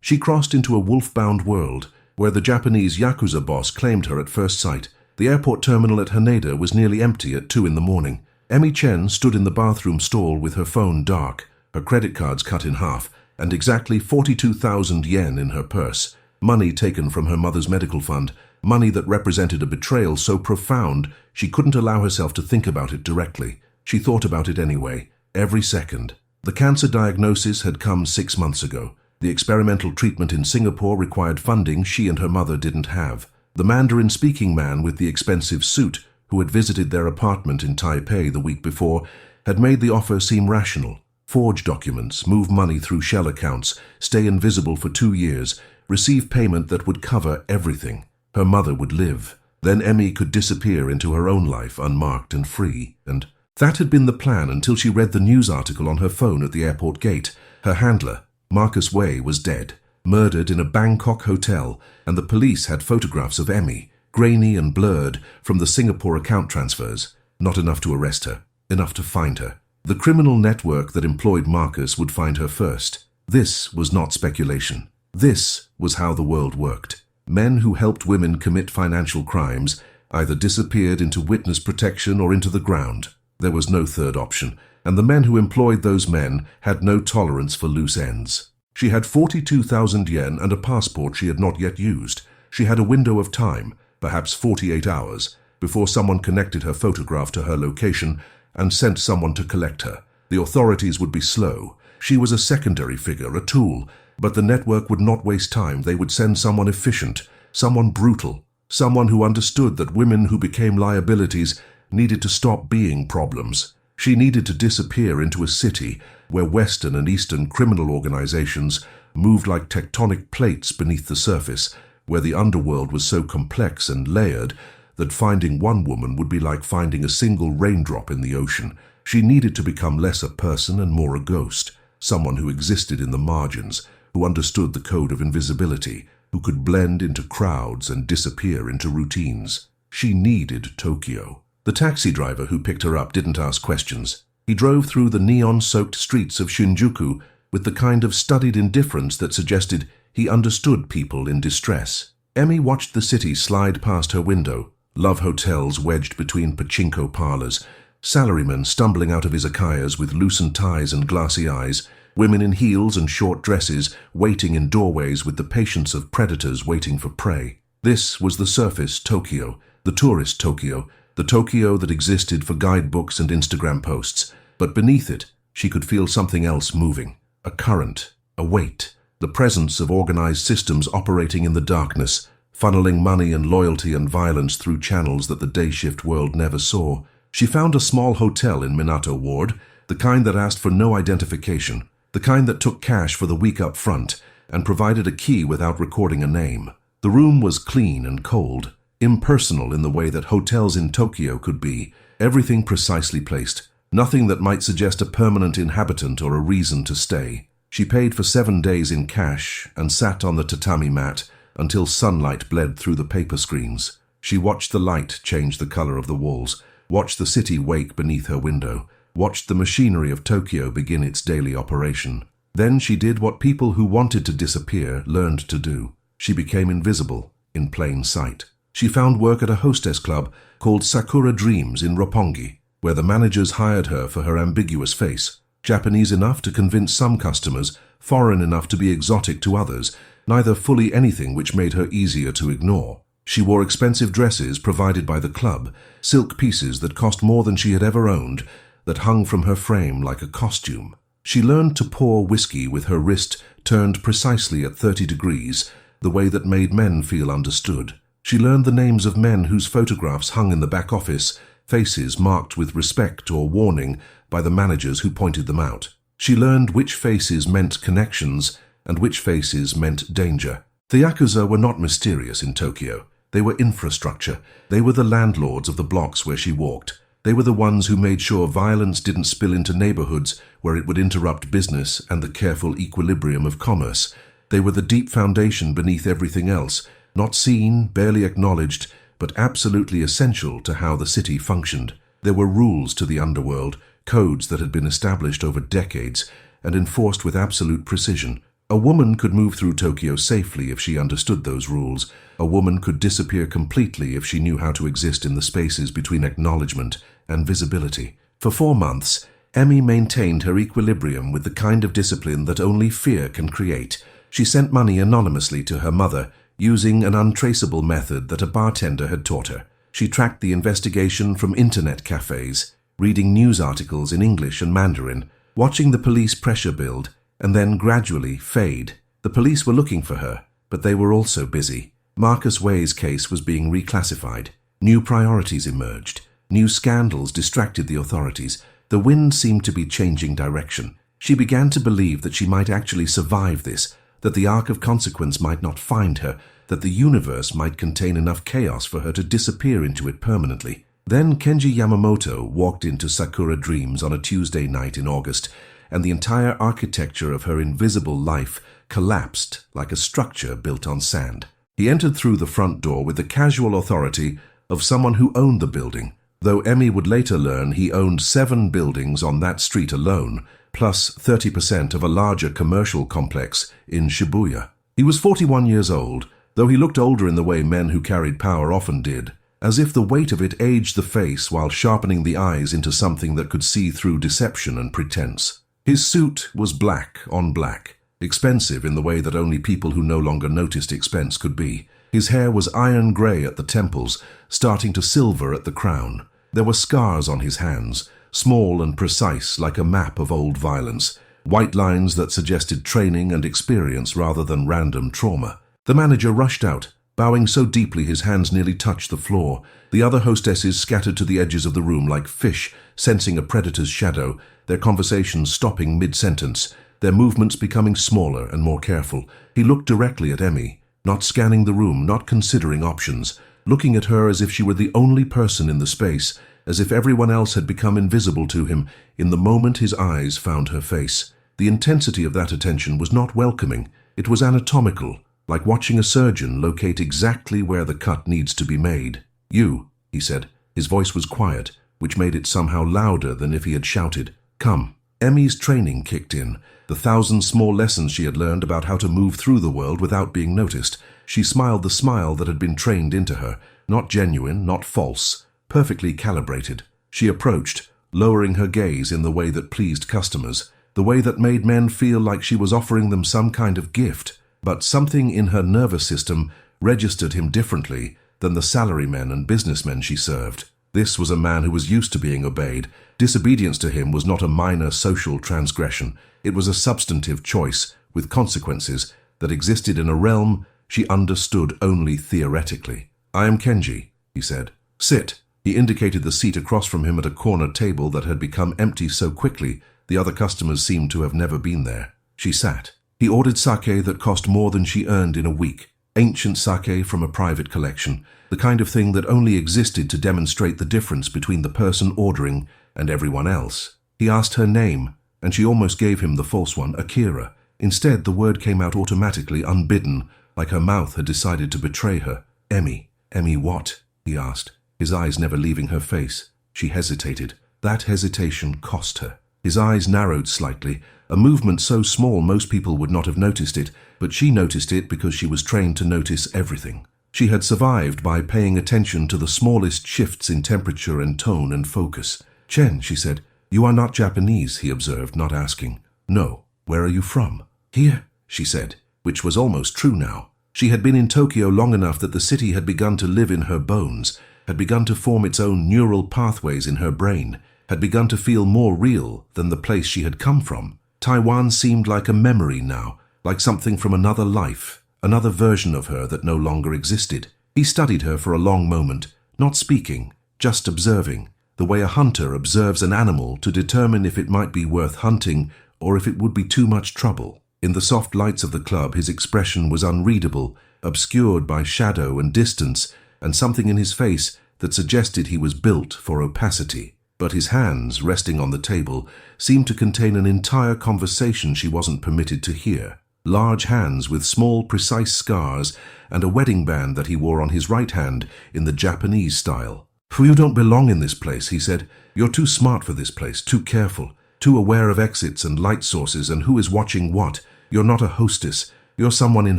She crossed into a wolf-bound world, where the Japanese Yakuza boss claimed her at first sight. The airport terminal at Haneda was nearly empty at 2 in the morning. Emmy Chen stood in the bathroom stall with her phone dark, her credit cards cut in half, and exactly 42,000 yen in her purse. Money taken from her mother's medical fund, money that represented a betrayal so profound she couldn't allow herself to think about it directly. She thought about it anyway, every second. The cancer diagnosis had come 6 months ago. The experimental treatment in Singapore required funding she and her mother didn't have. The Mandarin-speaking man with the expensive suit, who had visited their apartment in Taipei the week before, had made the offer seem rational. Forge documents, move money through shell accounts, stay invisible for 2 years, receive payment that would cover everything. Her mother would live. Then Emmy could disappear into her own life unmarked and free. And that had been the plan until she read the news article on her phone at the airport gate. Her handler, Marcus Way, was dead, murdered in a Bangkok hotel, and the police had photographs of Emmy, grainy and blurred from the Singapore account transfers. Not enough to arrest her, enough to find her. The criminal network that employed Marcus would find her first. This was not speculation. This was how the world worked. Men who helped women commit financial crimes either disappeared into witness protection or into the ground. There was no third option, and the men who employed those men had no tolerance for loose ends. She had 42,000 yen and a passport she had not yet used. She had a window of time, perhaps 48 hours, before someone connected her photograph to her location and sent someone to collect her. The authorities would be slow. She was a secondary figure, a tool, but the network would not waste time. They would send someone efficient, someone brutal, someone who understood that women who became liabilities needed to stop being problems. She needed to disappear into a city where Western and Eastern criminal organizations moved like tectonic plates beneath the surface, where the underworld was so complex and layered that finding one woman would be like finding a single raindrop in the ocean. She needed to become less a person and more a ghost, someone who existed in the margins, who understood the code of invisibility, who could blend into crowds and disappear into routines. She needed Tokyo. The taxi driver who picked her up didn't ask questions. He drove through the neon-soaked streets of Shinjuku with the kind of studied indifference that suggested he understood people in distress. Emmy watched the city slide past her window, love hotels wedged between pachinko parlors, salarymen stumbling out of izakayas with loosened ties and glassy eyes, women in heels and short dresses waiting in doorways with the patience of predators waiting for prey. This was the surface Tokyo, the tourist Tokyo, the Tokyo that existed for guidebooks and Instagram posts. But beneath it, she could feel something else moving, a current, a weight, the presence of organized systems operating in the darkness, funneling money and loyalty and violence through channels that the day-shift world never saw. She found a small hotel in Minato Ward, the kind that asked for no identification, the kind that took cash for the week up front and provided a key without recording a name. The room was clean and cold, impersonal in the way that hotels in Tokyo could be, everything precisely placed, nothing that might suggest a permanent inhabitant or a reason to stay. She paid for 7 days in cash and sat on the tatami mat until sunlight bled through the paper screens. She watched the light change the color of the walls, watched the city wake beneath her window, watched the machinery of Tokyo begin its daily operation. Then she did what people who wanted to disappear learned to do. She became invisible, in plain sight. She found work at a hostess club called Sakura Dreams in Roppongi, where the managers hired her for her ambiguous face, Japanese enough to convince some customers, foreign enough to be exotic to others, neither fully anything which made her easier to ignore. She wore expensive dresses provided by the club, silk pieces that cost more than she had ever owned, that hung from her frame like a costume. She learned to pour whiskey with her wrist turned precisely at 30 degrees, the way that made men feel understood. She learned the names of men whose photographs hung in the back office, faces marked with respect or warning by the managers who pointed them out. She learned which faces meant connections and which faces meant danger. The Yakuza were not mysterious in Tokyo. They were infrastructure. They were the landlords of the blocks where she walked. They were the ones who made sure violence didn't spill into neighborhoods where it would interrupt business and the careful equilibrium of commerce. They were the deep foundation beneath everything else, not seen, barely acknowledged, but absolutely essential to how the city functioned. There were rules to the underworld, codes that had been established over decades and enforced with absolute precision. A woman could move through Tokyo safely if she understood those rules. A woman could disappear completely if she knew how to exist in the spaces between acknowledgement and visibility. For 4 months, Emi maintained her equilibrium with the kind of discipline that only fear can create. She sent money anonymously to her mother, using an untraceable method that a bartender had taught her. She tracked the investigation from internet cafes, reading news articles in English and Mandarin, watching the police pressure build, and then gradually fade. The police were looking for her, but they were also busy. Marcus Way's case was being reclassified. New priorities emerged. New scandals distracted the authorities. The wind seemed to be changing direction. She began to believe that she might actually survive this, that the arc of consequence might not find her, that the universe might contain enough chaos for her to disappear into it permanently. Then Kenji Yamamoto walked into Sakura Dreams on a Tuesday night in August, and the entire architecture of her invisible life collapsed like a structure built on sand. He entered through the front door with the casual authority of someone who owned the building, though Emi would later learn he owned 7 buildings on that street alone, plus 30% of a larger commercial complex in Shibuya. He was 41 years old, though he looked older in the way men who carried power often did, as if the weight of it aged the face while sharpening the eyes into something that could see through deception and pretense. His suit was black on black, expensive in the way that only people who no longer noticed expense could be. His hair was iron grey at the temples, starting to silver at the crown. There were scars on his hands, small and precise like a map of old violence, white lines that suggested training and experience rather than random trauma. The manager rushed out, bowing so deeply his hands nearly touched the floor. The other hostesses scattered to the edges of the room like fish, sensing a predator's shadow, their conversations stopping mid-sentence, their movements becoming smaller and more careful. He looked directly at Emi, not scanning the room, not considering options, looking at her as if she were the only person in the space, as if everyone else had become invisible to him in the moment his eyes found her face. The intensity of that attention was not welcoming. It was anatomical, like watching a surgeon locate exactly where the cut needs to be made. "You," he said. His voice was quiet, which made it somehow louder than if he had shouted. "Come." Emi's training kicked in, the 1,000 small lessons she had learned about how to move through the world without being noticed. She smiled the smile that had been trained into her, not genuine, not false, perfectly calibrated. She approached, lowering her gaze in the way that pleased customers, the way that made men feel like she was offering them some kind of gift. But something in her nervous system registered him differently than the salarymen and businessmen she served. This was a man who was used to being obeyed. Disobedience to him was not a minor social transgression. It was a substantive choice, with consequences, that existed in a realm she understood only theoretically. "I am Kenji," he said. "Sit." He indicated the seat across from him at a corner table that had become empty so quickly the other customers seemed to have never been there. She sat. He ordered sake that cost more than she earned in a week. Ancient sake from a private collection, the kind of thing that only existed to demonstrate the difference between the person ordering and everyone else. He asked her name, and she almost gave him the false one, Akira. Instead, the word came out automatically, unbidden, like her mouth had decided to betray her. "Emi." "Emi what?" he asked, his eyes never leaving her face. She hesitated. That hesitation cost her. His eyes narrowed slightly, a movement so small most people would not have noticed it, but she noticed it because she was trained to notice everything. She had survived by paying attention to the smallest shifts in temperature and tone and focus. "Chen," she said. "You are not Japanese," he observed, not asking. "No. Where are you from?" "Here," she said, which was almost true now. She had been in Tokyo long enough that the city had begun to live in her bones, had begun to form its own neural pathways in her brain, had begun to feel more real than the place she had come from. Taiwan seemed like a memory now, like something from another life, another version of her that no longer existed. He studied her for a long moment, not speaking, just observing, the way a hunter observes an animal to determine if it might be worth hunting or if it would be too much trouble. In the soft lights of the club, his expression was unreadable, obscured by shadow and distance, and something in his face that suggested he was built for opacity. But his hands, resting on the table, seemed to contain an entire conversation she wasn't permitted to hear. Large hands with small, precise scars and a wedding band that he wore on his right hand in the Japanese style. "You don't belong in this place," he said. "You're too smart for this place, too careful, too aware of exits and light sources and who is watching what. You're not a hostess. You're someone in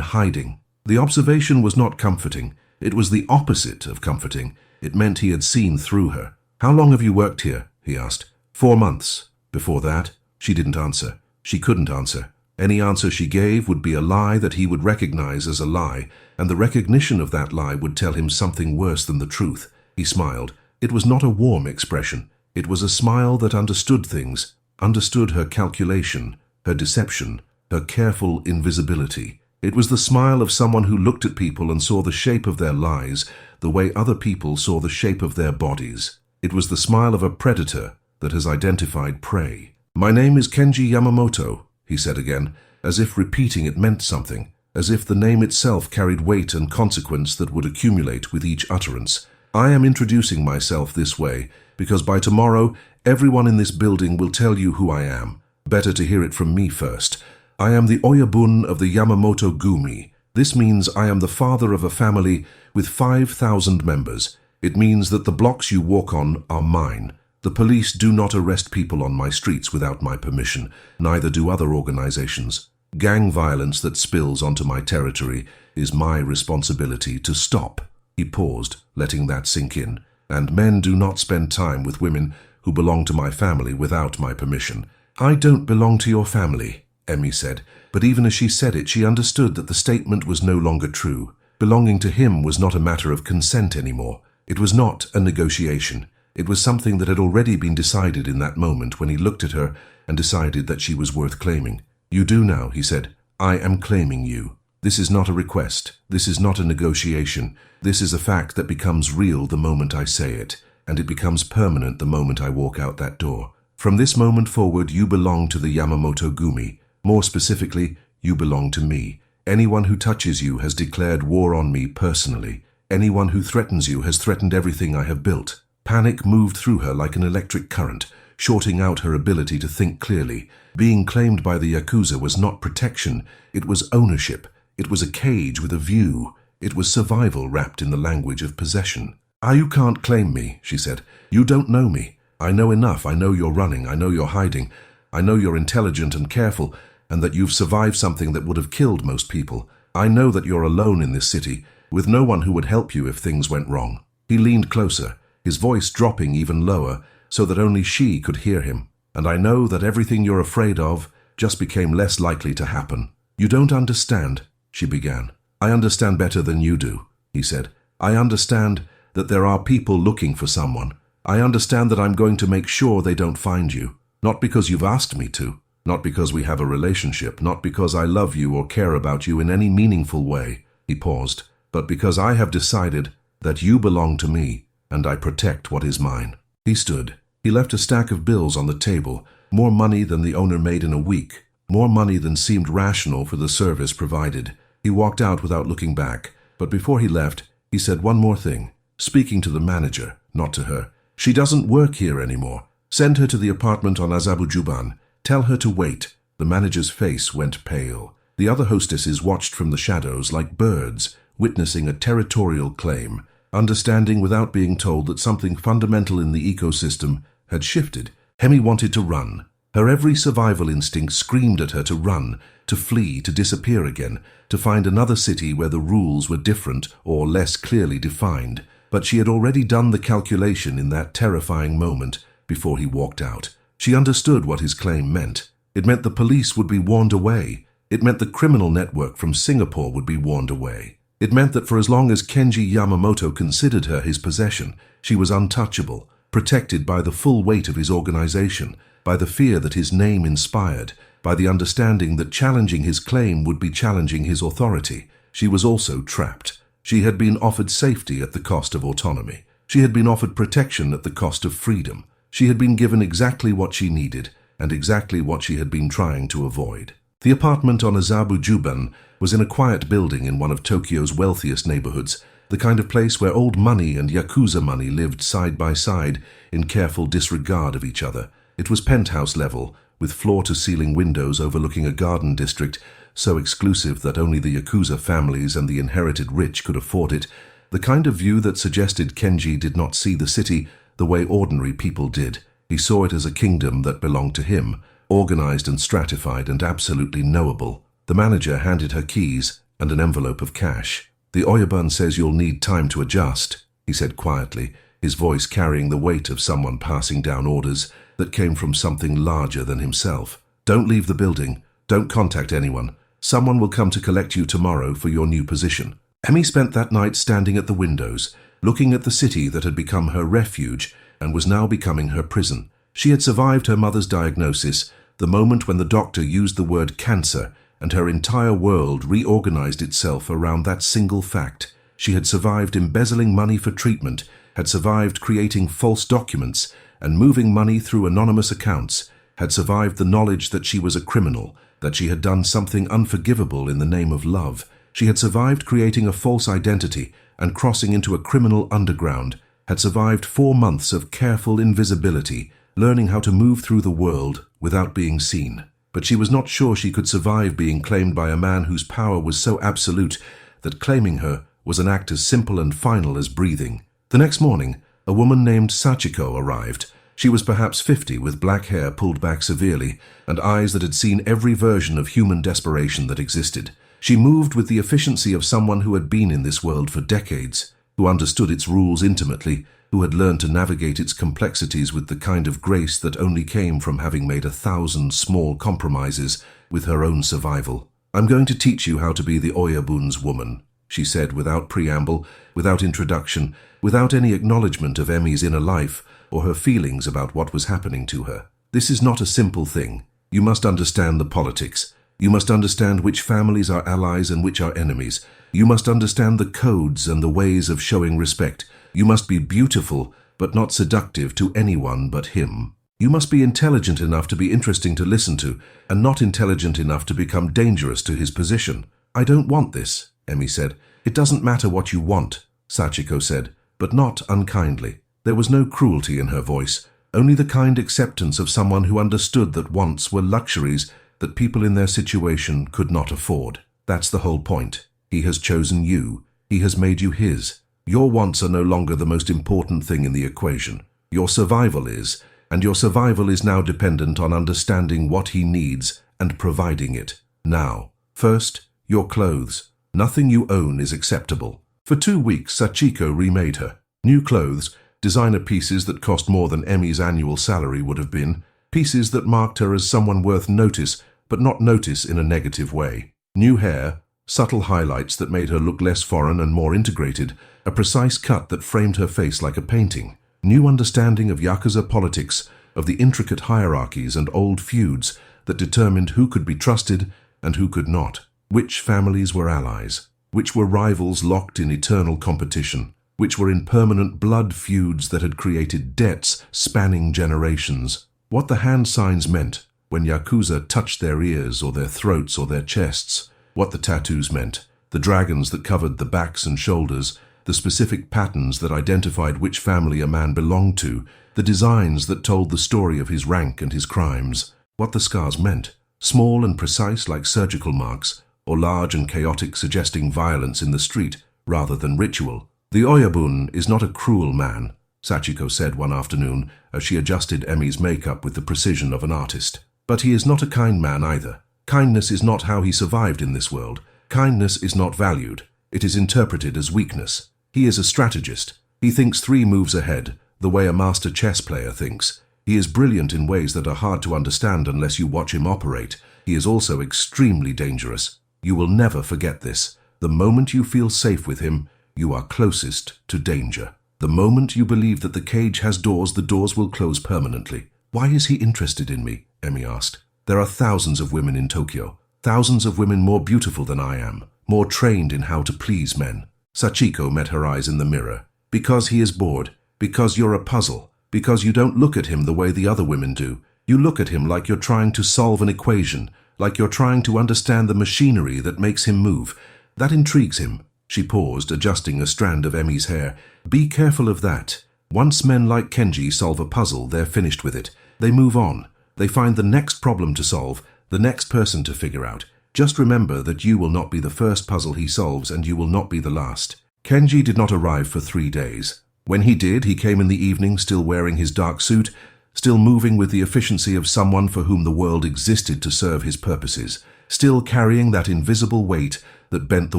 hiding." The observation was not comforting. It was the opposite of comforting. It meant he had seen through her. "How long have you worked here?" he asked. 4 months. Before that? She didn't answer. She couldn't answer. Any answer she gave would be a lie that he would recognize as a lie, and the recognition of that lie would tell him something worse than the truth. He smiled. It was not a warm expression. It was a smile that understood things, understood her calculation, her deception, her careful invisibility. It was the smile of someone who looked at people and saw the shape of their lies the way other people saw the shape of their bodies. It was the smile of a predator that has identified prey. "My name is Kenji Yamamoto," he said again, as if repeating it meant something, as if the name itself carried weight and consequence that would accumulate with each utterance. "I am introducing myself this way because by tomorrow everyone in this building will tell you who I am. Better to hear it from me first. I am the Oyabun of the Yamamoto Gumi. This means I am the father of a family with 5,000 members. It means that the blocks you walk on are mine. The police do not arrest people on my streets without my permission, neither do other organizations. Gang violence that spills onto my territory is my responsibility to stop." He paused, letting that sink in. "And men do not spend time with women who belong to my family without my permission." "I don't belong to your family," Emmy said, but even as she said it, she understood that the statement was no longer true. Belonging to him was not a matter of consent anymore. It was not a negotiation. It was something that had already been decided in that moment when he looked at her and decided that she was worth claiming. "You do now," he said. "I am claiming you. This is not a request. This is not a negotiation. This is a fact that becomes real the moment I say it, and it becomes permanent the moment I walk out that door. From this moment forward, you belong to the Yamamoto Gumi. More specifically, you belong to me. Anyone who touches you has declared war on me personally. Anyone who threatens you has threatened everything I have built." Panic moved through her like an electric current, shorting out her ability to think clearly. Being claimed by the Yakuza was not protection, it was ownership. It was a cage with a view. It was survival wrapped in the language of possession. "You can't claim me," she said. "You don't know me. I know enough. I know you're running. I know you're hiding. I know you're intelligent and careful, and that you've survived something that would have killed most people. I know that you're alone in this city, with no one who would help you if things went wrong." He leaned closer, his voice dropping even lower so that only she could hear him. "And I know that everything you're afraid of just became less likely to happen." "You don't understand," she began. "I understand better than you do," he said. "I understand that there are people looking for someone. I understand that I'm going to make sure they don't find you. Not because you've asked me to, not because we have a relationship, not because I love you or care about you in any meaningful way," he paused, "but because I have decided that you belong to me, and I protect what is mine." He stood. He left a stack of bills on the table, more money than the owner made in a week, more money than seemed rational for the service provided. He walked out without looking back, but before he left, he said one more thing, speaking to the manager, not to her. "She doesn't work here anymore. Send her to the apartment on Azabujuban. Tell her to wait." The manager's face went pale. The other hostesses watched from the shadows like birds, witnessing a territorial claim, understanding without being told that something fundamental in the ecosystem had shifted. Hemi wanted to run. Her every survival instinct screamed at her to run, to flee, to disappear again, to find another city where the rules were different or less clearly defined. But she had already done the calculation in that terrifying moment before he walked out. She understood what his claim meant. It meant the police would be warned away. It meant the criminal network from Singapore would be warned away. It meant that for as long as Kenji Yamamoto considered her his possession, she was untouchable, protected by the full weight of his organization, by the fear that his name inspired, by the understanding that challenging his claim would be challenging his authority. She was also trapped. She had been offered safety at the cost of autonomy. She had been offered protection at the cost of freedom. She had been given exactly what she needed, and exactly what she had been trying to avoid. The apartment on Azabujuban was in a quiet building in one of Tokyo's wealthiest neighborhoods, the kind of place where old money and Yakuza money lived side by side in careful disregard of each other. It was penthouse level, with floor-to-ceiling windows overlooking a garden district so exclusive that only the Yakuza families and the inherited rich could afford it, the kind of view that suggested Kenji did not see the city the way ordinary people did. He saw it as a kingdom that belonged to him, organized and stratified and absolutely knowable. The manager handed her keys and an envelope of cash. "The Oyabun says you'll need time to adjust," he said quietly, his voice carrying the weight of someone passing down orders that came from something larger than himself. "Don't leave the building. Don't contact anyone. Someone will come to collect you tomorrow for your new position." Emmy spent that night standing at the windows, looking at the city that had become her refuge and was now becoming her prison. She had survived her mother's diagnosis, the moment when the doctor used the word cancer, and her entire world reorganized itself around that single fact. She had survived embezzling money for treatment, had survived creating false documents and moving money through anonymous accounts, had survived the knowledge that she was a criminal, that she had done something unforgivable in the name of love. She had survived creating a false identity and crossing into a criminal underground, had survived 4 months of careful invisibility, learning how to move through the world without being seen. But she was not sure she could survive being claimed by a man whose power was so absolute that claiming her was an act as simple and final as breathing. The next morning, a woman named Sachiko arrived. She was perhaps 50, with black hair pulled back severely and eyes that had seen every version of human desperation that existed. She moved with the efficiency of someone who had been in this world for decades, who understood its rules intimately, who had learned to navigate its complexities with the kind of grace that only came from having made 1,000 small compromises with her own survival. "I'm going to teach you how to be the Oyabun's woman," she said, without preamble, without introduction, without any acknowledgement of Emmy's inner life or her feelings about what was happening to her. "This is not a simple thing. You must understand the politics. You must understand which families are allies and which are enemies. You must understand the codes and the ways of showing respect. You must be beautiful, but not seductive to anyone but him. You must be intelligent enough to be interesting to listen to, and not intelligent enough to become dangerous to his position." "I don't want this," Emmy said. "It doesn't matter what you want," Sachiko said, but not unkindly. There was no cruelty in her voice, only the kind acceptance of someone who understood that wants were luxuries that people in their situation could not afford. "That's the whole point. He has chosen you. He has made you his. Your wants are no longer the most important thing in the equation. Your survival is, and your survival is now dependent on understanding what he needs and providing it. Now, first, your clothes. Nothing you own is acceptable." For 2 weeks, Sachiko remade her. New clothes, designer pieces that cost more than Emmy's annual salary would have been, pieces that marked her as someone worth notice, but not notice in a negative way. New hair, subtle highlights that made her look less foreign and more integrated, a precise cut that framed her face like a painting. New understanding of Yakuza politics, of the intricate hierarchies and old feuds that determined who could be trusted and who could not, which families were allies, which were rivals locked in eternal competition, which were in permanent blood feuds that had created debts spanning generations. What the hand signs meant when Yakuza touched their ears or their throats or their chests. What the tattoos meant, the dragons that covered the backs and shoulders, the specific patterns that identified which family a man belonged to, the designs that told the story of his rank and his crimes. What the scars meant, small and precise like surgical marks, or large and chaotic suggesting violence in the street rather than ritual. "The Oyabun is not a cruel man," Sachiko said one afternoon as she adjusted Emmy's makeup with the precision of an artist. "But he is not a kind man either. Kindness is not how he survived in this world. Kindness is not valued. It is interpreted as weakness. He is a strategist. He thinks 3 moves ahead, the way a master chess player thinks. He is brilliant in ways that are hard to understand unless you watch him operate. He is also extremely dangerous. You will never forget this. The moment you feel safe with him, you are closest to danger. The moment you believe that the cage has doors, the doors will close permanently." "Why is he interested in me?" Emmy asked. "There are thousands of women in Tokyo, thousands of women more beautiful than I am, more trained in how to please men." Sachiko met her eyes in the mirror. "Because he is bored, because you're a puzzle, because you don't look at him the way the other women do. You look at him like you're trying to solve an equation, like you're trying to understand the machinery that makes him move. That intrigues him." She paused, adjusting a strand of Emmy's hair. "Be careful of that. Once men like Kenji solve a puzzle, they're finished with it. They move on. They find the next problem to solve, the next person to figure out. Just remember that you will not be the first puzzle he solves, and you will not be the last." Kenji did not arrive for 3 days. When he did, he came in the evening still wearing his dark suit, still moving with the efficiency of someone for whom the world existed to serve his purposes. still carrying that invisible weight that bent the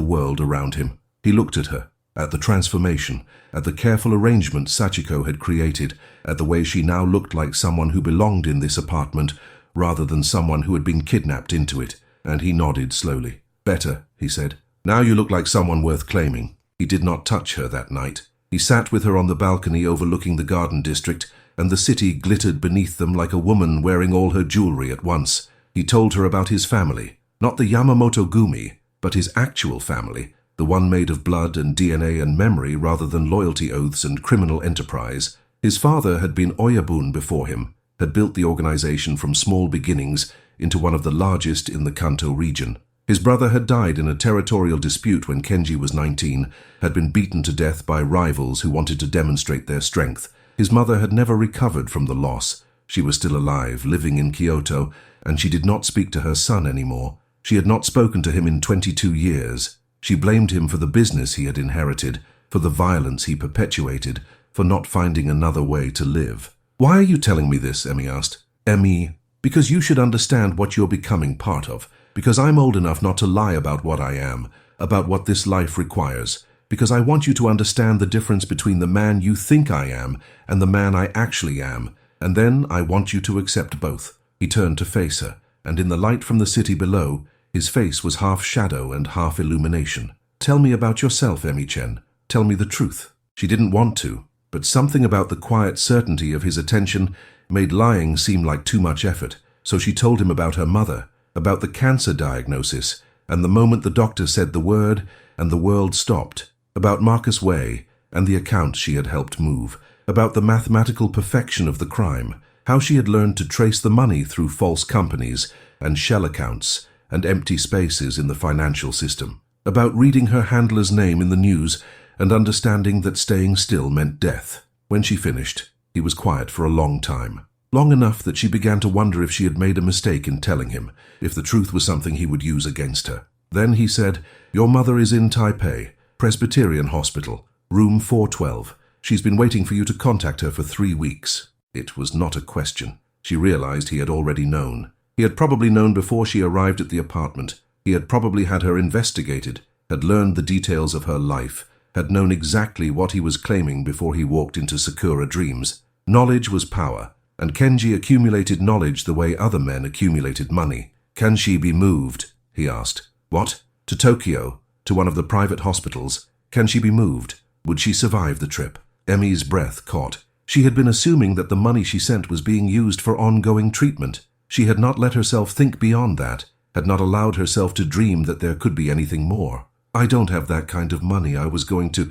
world around him. He looked at her, at the transformation, at the careful arrangement Sachiko had created, at the way she now looked like someone who belonged in this apartment rather than someone who had been kidnapped into it, and he nodded slowly. "Better," he said. "Now you look like someone worth claiming." He did not touch her that night. He sat with her on the balcony overlooking the garden district, and the city glittered beneath them like a woman wearing all her jewelry at once. He told her about his family, not the Yamamoto Gumi, but his actual family, the one made of blood and DNA and memory rather than loyalty oaths and criminal enterprise. His father had been Oyabun before him, had built the organization from small beginnings into one of the largest in the Kanto region. His brother had died in a territorial dispute when Kenji was 19, had been beaten to death by rivals who wanted to demonstrate their strength. His mother had never recovered from the loss. She was still alive, living in Kyoto, and she did not speak to her son anymore. She had not spoken to him in 22 years. She blamed him for the business he had inherited, for the violence he perpetuated, for not finding another way to live. "Why are you telling me this?" Emmy asked. "Emmy, because you should understand what you're becoming part of. Because I'm old enough not to lie about what I am, about what this life requires. Because I want you to understand the difference between the man you think I am and the man I actually am. And then I want you to accept both." He turned to face her, and in the light from the city below, his face was half shadow and half illumination. "Tell me about yourself, Emi-chen. Tell me the truth." She didn't want to, but something about the quiet certainty of his attention made lying seem like too much effort. So she told him about her mother, about the cancer diagnosis, and the moment the doctor said the word, and the world stopped, about Marcus Way and the account she had helped move, about the mathematical perfection of the crime, how she had learned to trace the money through false companies and shell accounts and empty spaces in the financial system, about reading her handler's name in the news and understanding that staying still meant death. When she finished, he was quiet for a long time. Long enough that she began to wonder if she had made a mistake in telling him, if the truth was something he would use against her. Then he said, "Your mother is in Taipei, Presbyterian Hospital, room 412. She's been waiting for you to contact her for 3 weeks." It was not a question. She realized he had already known. He had probably known before she arrived at the apartment. He had probably had her investigated, had learned the details of her life, had known exactly what he was claiming before he walked into Sakura Dreams. Knowledge was power, and Kenji accumulated knowledge the way other men accumulated money. "Can she be moved?" he asked. "What? To Tokyo? To one of the private hospitals? Can she be moved? Would she survive the trip?" Emmy's breath caught. She had been assuming that the money she sent was being used for ongoing treatment. She had not let herself think beyond that, had not allowed herself to dream that there could be anything more. "I don't have that kind of money. I was going to..."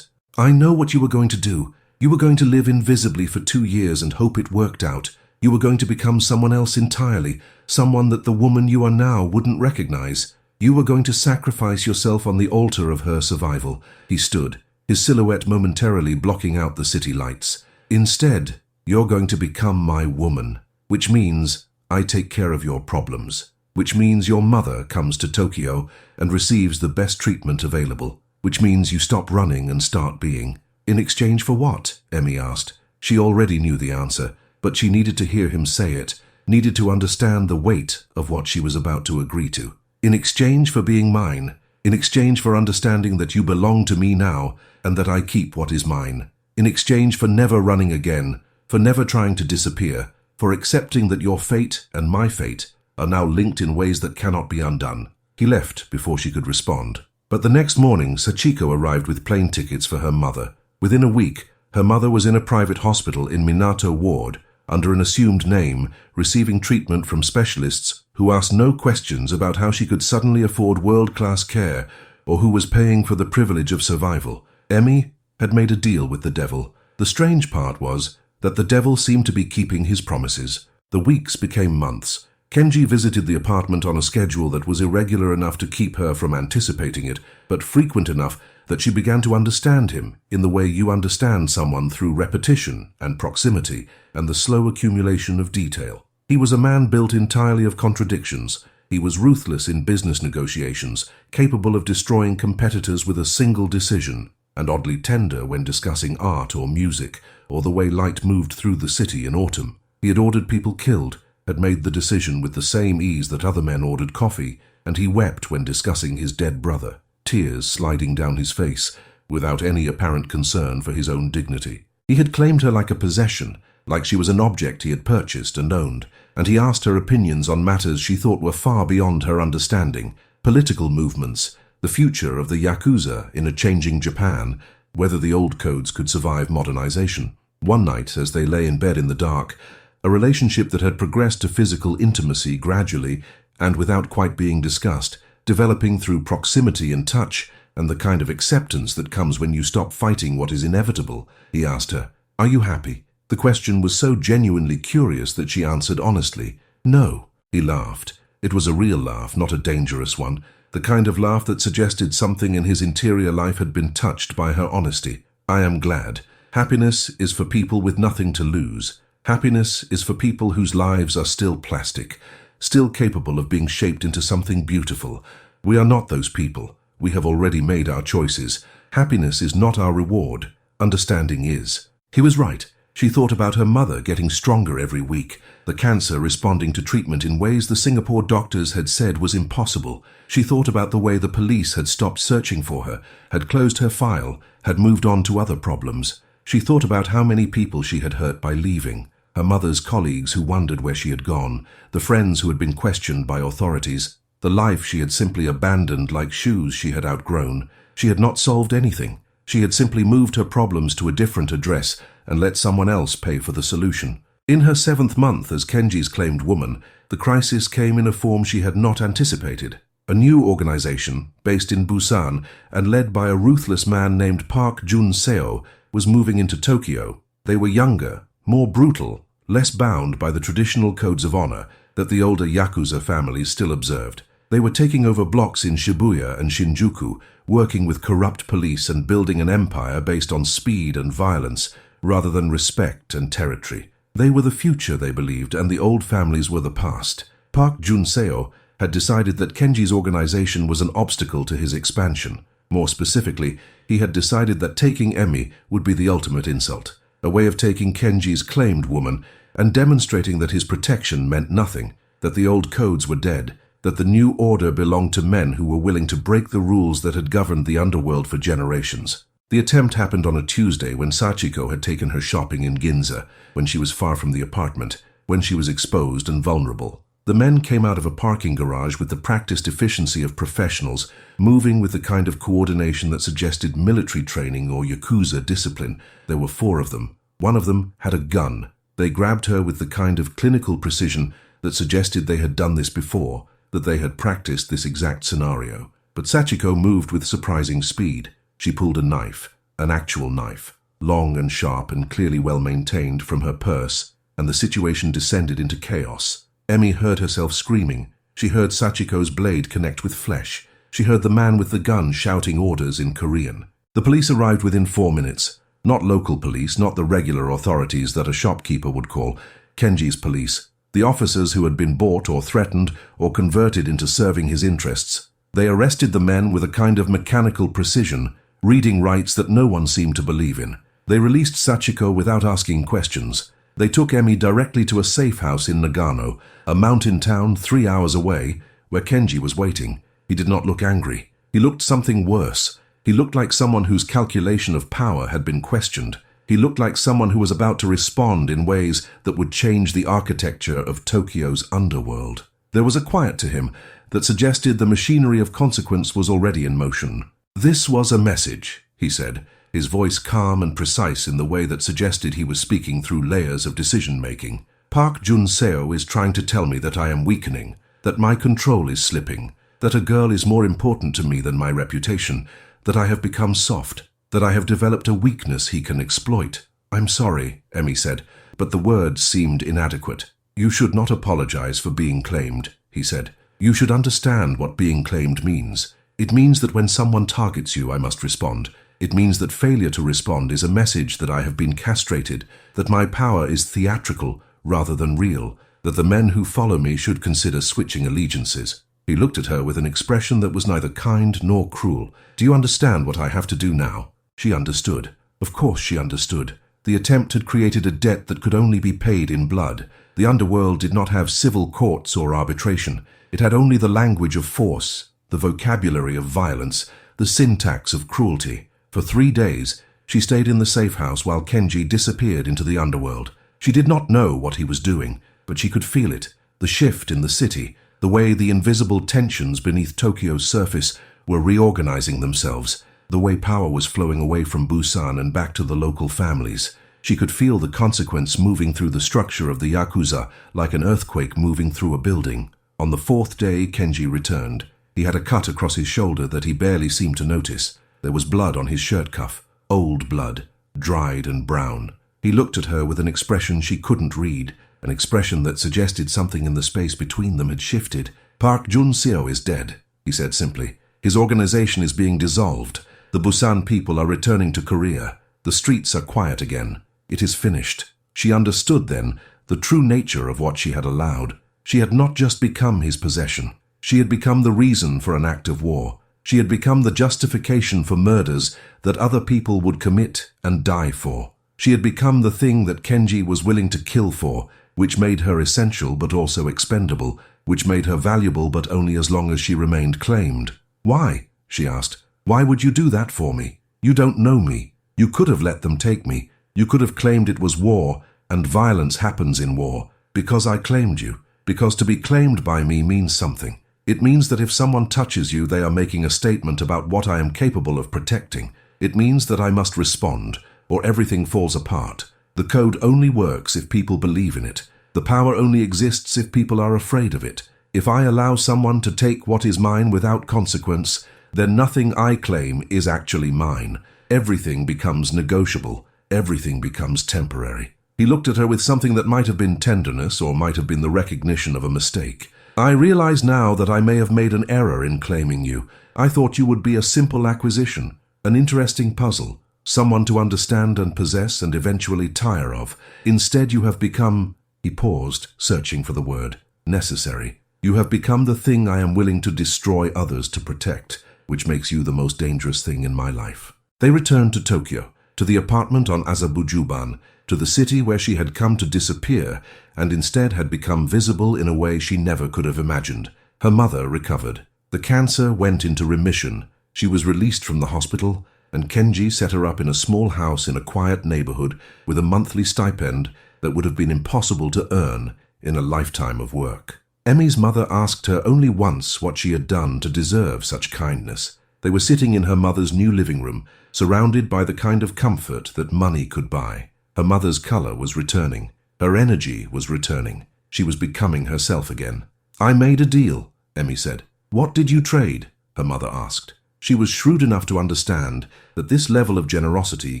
"I know what you were going to do. You were going to live invisibly for 2 years and hope it worked out. You were going to become someone else entirely, someone that the woman you are now wouldn't recognize. You were going to sacrifice yourself on the altar of her survival." He stood, his silhouette momentarily blocking out the city lights. "Instead, you're going to become my woman, which means I take care of your problems, which means your mother comes to Tokyo and receives the best treatment available, which means you stop running and start being." "In exchange for what?" Emmy asked. She already knew the answer, but she needed to hear him say it, needed to understand the weight of what she was about to agree to. "In exchange for being mine, in exchange for understanding that you belong to me now and that I keep what is mine, in exchange for never running again, for never trying to disappear, for accepting that your fate and my fate are now linked in ways that cannot be undone." He left before she could respond. But the next morning, Sachiko arrived with plane tickets for her mother. Within a week, her mother was in a private hospital in Minato Ward, under an assumed name, receiving treatment from specialists who asked no questions about how she could suddenly afford world-class care or who was paying for the privilege of survival. Emmy had made a deal with the devil. The strange part was that the devil seemed to be keeping his promises. The weeks became months. Kenji visited the apartment on a schedule that was irregular enough to keep her from anticipating it, but frequent enough that she began to understand him in the way you understand someone through repetition and proximity and the slow accumulation of detail. He was a man built entirely of contradictions. He was ruthless in business negotiations, capable of destroying competitors with a single decision, and oddly tender when discussing art or music, or the way light moved through the city in autumn. He had ordered people killed, had made the decision with the same ease that other men ordered coffee, and he wept when discussing his dead brother, tears sliding down his face, without any apparent concern for his own dignity. He had claimed her like a possession, like she was an object he had purchased and owned, and he asked her opinions on matters she thought were far beyond her understanding, political movements, the future of the Yakuza in a changing Japan, whether the old codes could survive modernization. One night, as they lay in bed in the dark, a relationship that had progressed to physical intimacy gradually and without quite being discussed, developing through proximity and touch and the kind of acceptance that comes when you stop fighting what is inevitable, he asked her, "Are you happy?" The question was so genuinely curious that she answered honestly, "No." He laughed. It was a real laugh, not a dangerous one, the kind of laugh that suggested something in his interior life had been touched by her honesty. "I am glad. Happiness is for people with nothing to lose. Happiness is for people whose lives are still plastic, still capable of being shaped into something beautiful. We are not those people. We have already made our choices. Happiness is not our reward. Understanding is." He was right. She thought about her mother getting stronger every week, the cancer responding to treatment in ways the Singapore doctors had said was impossible. She thought about the way the police had stopped searching for her, had closed her file, had moved on to other problems. She thought about how many people she had hurt by leaving, her mother's colleagues who wondered where she had gone, the friends who had been questioned by authorities, the life she had simply abandoned like shoes she had outgrown. She had not solved anything. She had simply moved her problems to a different address and let someone else pay for the solution. In her 7th month as Kenji's claimed woman, the crisis came in a form she had not anticipated. A new organization, based in Busan and led by a ruthless man named Park Jun-seo, was moving into Tokyo. They were younger, more brutal, less bound by the traditional codes of honor that the older Yakuza families still observed. They were taking over blocks in Shibuya and Shinjuku, working with corrupt police and building an empire based on speed and violence, rather than respect and territory. They were the future, they believed, and the old families were the past. Park Jun-seo had decided that Kenji's organization was an obstacle to his expansion. More specifically, he had decided that taking Emi would be the ultimate insult, a way of taking Kenji's claimed woman and demonstrating that his protection meant nothing, that the old codes were dead, that the new order belonged to men who were willing to break the rules that had governed the underworld for generations. The attempt happened on a Tuesday when Sachiko had taken her shopping in Ginza, when she was far from the apartment, when she was exposed and vulnerable. The men came out of a parking garage with the practiced efficiency of professionals, moving with the kind of coordination that suggested military training or Yakuza discipline. There were 4 of them. One of them had a gun. They grabbed her with the kind of clinical precision that suggested they had done this before, that they had practiced this exact scenario. But Sachiko moved with surprising speed. She pulled a knife, an actual knife, long and sharp and clearly well maintained, from her purse, and the situation descended into chaos. Emi heard herself screaming. She heard Sachiko's blade connect with flesh. She heard the man with the gun shouting orders in Korean. The police arrived within 4 minutes. Not local police, not the regular authorities that a shopkeeper would call Kenji's police. The officers who had been bought or threatened or converted into serving his interests. They arrested the men with a kind of mechanical precision, reading rights that no one seemed to believe in. They released Sachiko without asking questions. They took Emi directly to a safe house in Nagano, a mountain town 3 hours away, where Kenji was waiting. He did not look angry. He looked something worse. He looked like someone whose calculation of power had been questioned. He looked like someone who was about to respond in ways that would change the architecture of Tokyo's underworld. There was a quiet to him that suggested the machinery of consequence was already in motion. "This was a message," he said, his voice calm and precise in the way that suggested he was speaking through layers of decision-making. "Park Jun-seo is trying to tell me that I am weakening, that my control is slipping, that a girl is more important to me than my reputation, that I have become soft, that I have developed a weakness he can exploit." "I'm sorry," Emi said, but the words seemed inadequate. "You should not apologize for being claimed," he said. "You should understand what being claimed means. It means that when someone targets you, I must respond. It means that failure to respond is a message that I have been castrated, that my power is theatrical rather than real, that the men who follow me should consider switching allegiances." He looked at her with an expression that was neither kind nor cruel. "Do you understand what I have to do now?" She understood. Of course she understood. The attempt had created a debt that could only be paid in blood. The underworld did not have civil courts or arbitration. It had only the language of force, the vocabulary of violence, the syntax of cruelty. For 3 days, she stayed in the safe house while Kenji disappeared into the underworld. She did not know what he was doing, but she could feel it, the shift in the city, the way the invisible tensions beneath Tokyo's surface were reorganizing themselves, the way power was flowing away from Busan and back to the local families. She could feel the consequence moving through the structure of the Yakuza like an earthquake moving through a building. On the 4th day, Kenji returned. He had a cut across his shoulder that he barely seemed to notice. There was blood on his shirt cuff, old blood, dried and brown. He looked at her with an expression she couldn't read, an expression that suggested something in the space between them had shifted. "Park Jun-seo is dead," he said simply. "His organization is being dissolved. The Busan people are returning to Korea. The streets are quiet again. It is finished." She understood then the true nature of what she had allowed. She had not just become his possession. She had become the reason for an act of war. She had become the justification for murders that other people would commit and die for. She had become the thing that Kenji was willing to kill for, which made her essential but also expendable, which made her valuable but only as long as she remained claimed. "Why?" she asked. "Why would you do that for me? You don't know me. You could have let them take me. You could have claimed it was war, and violence happens in war, because I claimed you. Because to be claimed by me means something. It means that if someone touches you, they are making a statement about what I am capable of protecting. It means that I must respond, or everything falls apart. The code only works if people believe in it. The power only exists if people are afraid of it. If I allow someone to take what is mine without consequence, then nothing I claim is actually mine. Everything becomes negotiable. Everything becomes temporary." He looked at her with something that might have been tenderness or might have been the recognition of a mistake. "I realize now that I may have made an error in claiming you. I thought you would be a simple acquisition, an interesting puzzle, someone to understand and possess and eventually tire of. Instead you have become," he paused, searching for the word, "necessary. You have become the thing I am willing to destroy others to protect, which makes you the most dangerous thing in my life." They returned to Tokyo, to the apartment on Azabujuban, to the city where she had come to disappear and instead had become visible in a way she never could have imagined. Her mother recovered. The cancer went into remission. She was released from the hospital, and Kenji set her up in a small house in a quiet neighborhood with a monthly stipend that would have been impossible to earn in a lifetime of work. Emi's mother asked her only once what she had done to deserve such kindness. They were sitting in her mother's new living room, surrounded by the kind of comfort that money could buy. Her mother's color was returning. Her energy was returning. She was becoming herself again. "I made a deal," Emi said. "What did you trade?" her mother asked. She was shrewd enough to understand that this level of generosity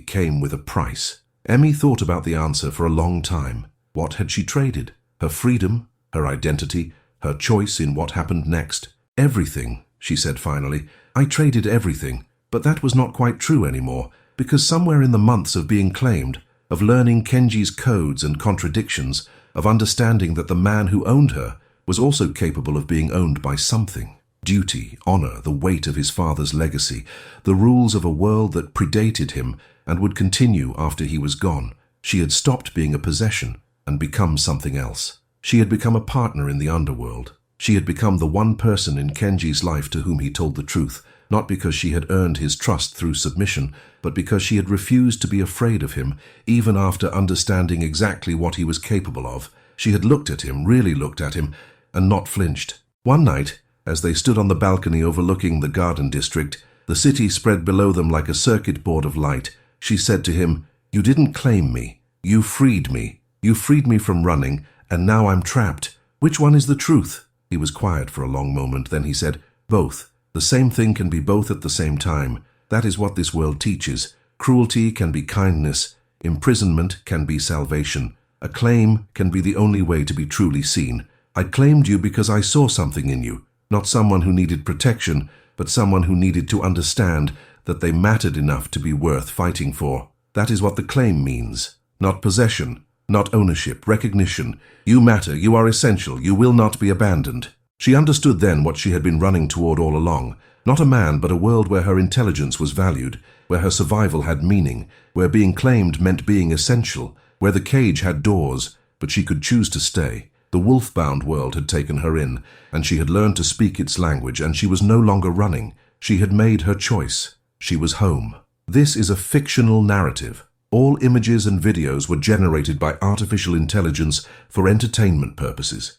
came with a price. Emi thought about the answer for a long time. What had she traded? Her freedom, her identity, her choice in what happened next? "Everything," she said finally. "I traded everything." But that was not quite true anymore, because somewhere in the months of being claimed, of learning Kenji's codes and contradictions, of understanding that the man who owned her was also capable of being owned by something. Duty, honor, the weight of his father's legacy, the rules of a world that predated him and would continue after he was gone. She had stopped being a possession and become something else. She had become a partner in the underworld. She had become the one person in Kenji's life to whom he told the truth, not because she had earned his trust through submission, but because she had refused to be afraid of him, even after understanding exactly what he was capable of. She had looked at him, really looked at him, and not flinched. One night, as they stood on the balcony overlooking the garden district, the city spread below them like a circuit board of light, she said to him, "You didn't claim me. You freed me. You freed me from running, and now I'm trapped. Which one is the truth?" He was quiet for a long moment, then he said, "Both. The same thing can be both at the same time. That is what this world teaches. Cruelty can be kindness. Imprisonment can be salvation. A claim can be the only way to be truly seen. I claimed you because I saw something in you, not someone who needed protection, but someone who needed to understand that they mattered enough to be worth fighting for. That is what the claim means. Not possession, not ownership, recognition. You matter, you are essential, you will not be abandoned." She understood then what she had been running toward all along. Not a man, but a world where her intelligence was valued, where her survival had meaning, where being claimed meant being essential, where the cage had doors, but she could choose to stay. The wolf-bound world had taken her in, and she had learned to speak its language, and she was no longer running. She had made her choice. She was home. This is a fictional narrative. All images and videos were generated by artificial intelligence for entertainment purposes.